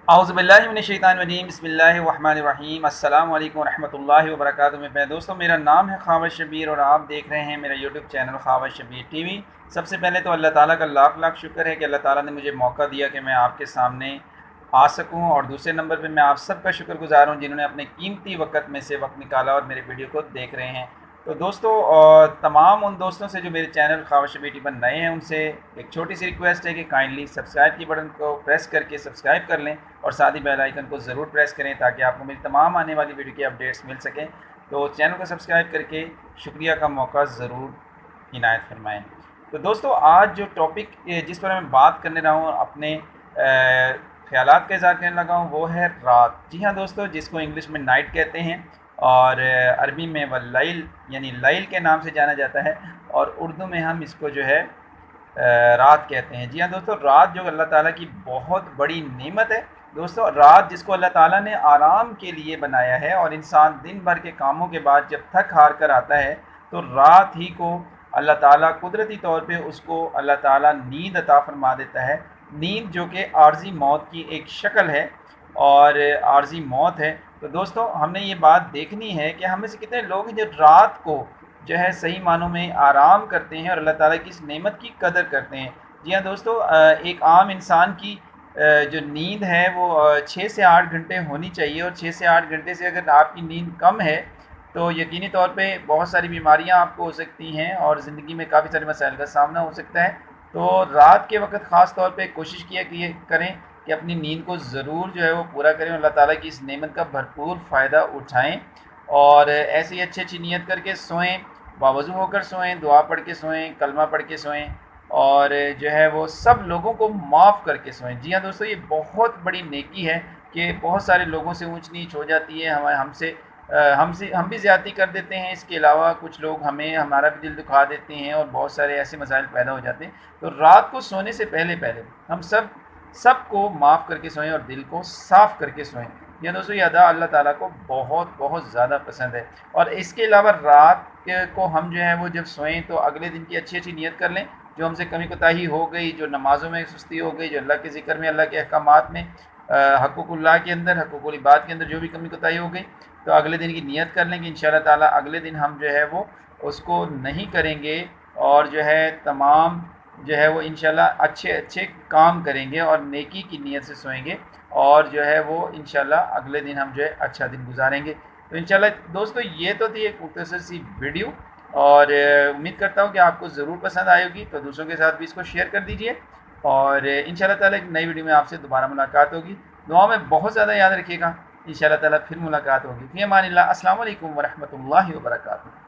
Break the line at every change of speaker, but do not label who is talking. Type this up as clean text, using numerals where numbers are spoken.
औज़ुबिल्लाहिमिनश्शैतानिर्रजीम बिस्मिल्लाहिर्रहमानिर्रहीम अस्सलामु अलैकुम रहमतुल्लाहि व बरकातुहू। मेरे दोस्तों, मेरा नाम है ख़ावश शब्बीर और आप देख रहे हैं मेरा यूट्यूब चैनल ख़ावश शब्बीर टीवी। सबसे पहले तो अल्लाह ताला का लाख लाख शुक्र है कि अल्लाह ताला ने मुझे मौका दिया कि मैं आपके सामने आ सकूं, और दूसरे नंबर पे मैं आप सबका शुक्रगुज़ार हूं जिन्होंने अपने कीमती वक्त में से वक्त निकाला और मेरे वीडियो को देख रहे हैं। तो दोस्तों, तमाम उन दोस्तों से जो मेरे चैनल ख़ावश शब्बीर पर नए हैं उनसे एक छोटी सी रिक्वेस्ट है कि काइंडली सब्सक्राइब की बटन को प्रेस करके सब्सक्राइब कर लें और साथ ही बेल आइकन को ज़रूर प्रेस करें ताकि आपको मेरी तमाम आने वाली वीडियो की अपडेट्स मिल सकें। तो चैनल को सब्सक्राइब करके शुक्रिया का मौका ज़रूर इनायत फरमाएँ। तो दोस्तों, आज जो टॉपिक जिस पर मैं बात करने रहा हूँ, अपने ख़यालात का इज़हार करने लगा हूँ, वो है रात। जी हाँ दोस्तों, जिसको इंग्लिश में नाइट कहते हैं और अरबी में वल्लैल यानी लैल के नाम से जाना जाता है, और उर्दू में हम इसको जो है रात कहते हैं। जी हाँ दोस्तों, रात जो अल्लाह ताला की बहुत बड़ी नेमत है दोस्तों। रात जिसको अल्लाह ताला ने आराम के लिए बनाया है, और इंसान दिन भर के कामों के बाद जब थक हार कर आता है तो रात ही को अल्लाह ताला कुदरती तौर पे उसको अल्लाह ताला नींद अता फरमा देता है। नींद जो कि आर्जी मौत की एक शक्ल है और आर्जी मौत है। तो दोस्तों, हमने ये बात देखनी है कि हम में से कितने लोग हैं जो रात को जो है सही मानों में आराम करते हैं और अल्लाह ताला की इस नेमत की कदर करते हैं। जी हाँ दोस्तों, एक आम इंसान की जो नींद है वो 6 से 8 घंटे होनी चाहिए, और 6 से 8 घंटे से अगर आपकी नींद कम है तो यकीनी तौर पे बहुत सारी बीमारियां आपको हो सकती हैं और ज़िंदगी में काफ़ी सारे मसाइल का सामना हो सकता है। तो रात के वक्त ख़ास तौर पे कोशिश करें कि अपनी नींद को ज़रूर जो है वो पूरा करें, अल्लाह ताला की इस नेमत का भरपूर फ़ायदा उठाएँ और ऐसे ही अच्छी अच्छी नीयत करके सोएं, बावज़ू होकर सोएं, दुआ पढ़ के सोएं, कलमा पढ़ के सोएं, और जो है वो सब लोगों को माफ़ करके सोएं। जी हाँ दोस्तों, ये बहुत बड़ी नेकी है कि बहुत सारे लोगों से ऊंच नीच हो जाती है, हम भी ज़्यादती कर देते हैं। इसके अलावा कुछ लोग हमारा भी दिल दुखा देते हैं और बहुत सारे ऐसे मसाइल पैदा हो जाते हैं। तो रात को सोने से पहले पहले हम सबको माफ़ करके सोएं और दिल को साफ़ करके सोएं। ये दोस्तों, ये अदा अल्लाह ताला को बहुत बहुत ज़्यादा पसंद है। और इसके अलावा रात को हम जो है वो जब सोएं तो अगले दिन की अच्छी अच्छी नीयत कर लें। जो हमसे कमी कोताही हो गई, जो नमाज़ों में सुस्ती हो गई, जो अल्लाह के ज़िक्र में, अल्लाह के अहकामात में, हक़ुक़ुल्लाह के अंदर, हक़ुक़ुल इबाद के अंदर जो भी कमी कोताही हो गई, तो अगले दिन की नीयत कर लें कि इंशाअल्लाह ताला अगले दिन हम जो है वो उसको नहीं करेंगे, और जो है तमाम जो है वो इंशाअल्लाह अच्छे अच्छे काम करेंगे और नेकी की नीयत से सोएंगे, और जो है वो इंशाअल्लाह अगले दिन हम जो है अच्छा दिन गुजारेंगे। तो इंशाअल्लाह दोस्तों, ये तो थी एक मुख्तसर सी वीडियो, और उम्मीद करता हूँ कि आपको ज़रूर पसंद आएगी। तो दूसरों के साथ भी इसको शेयर कर दीजिए, और इंशाअल्लाह ताला एक नई वीडियो में आपसे दोबारा मुलाकात होगी। दुआ में बहुत ज़्यादा याद रखिएगा। इंशाअल्लाह ताला फिर मुलाकात होगी। फ़ी अमानिल्लाह। अस्सलामु अलैकुम व रहमतुल्लाहि व बरकातुहू।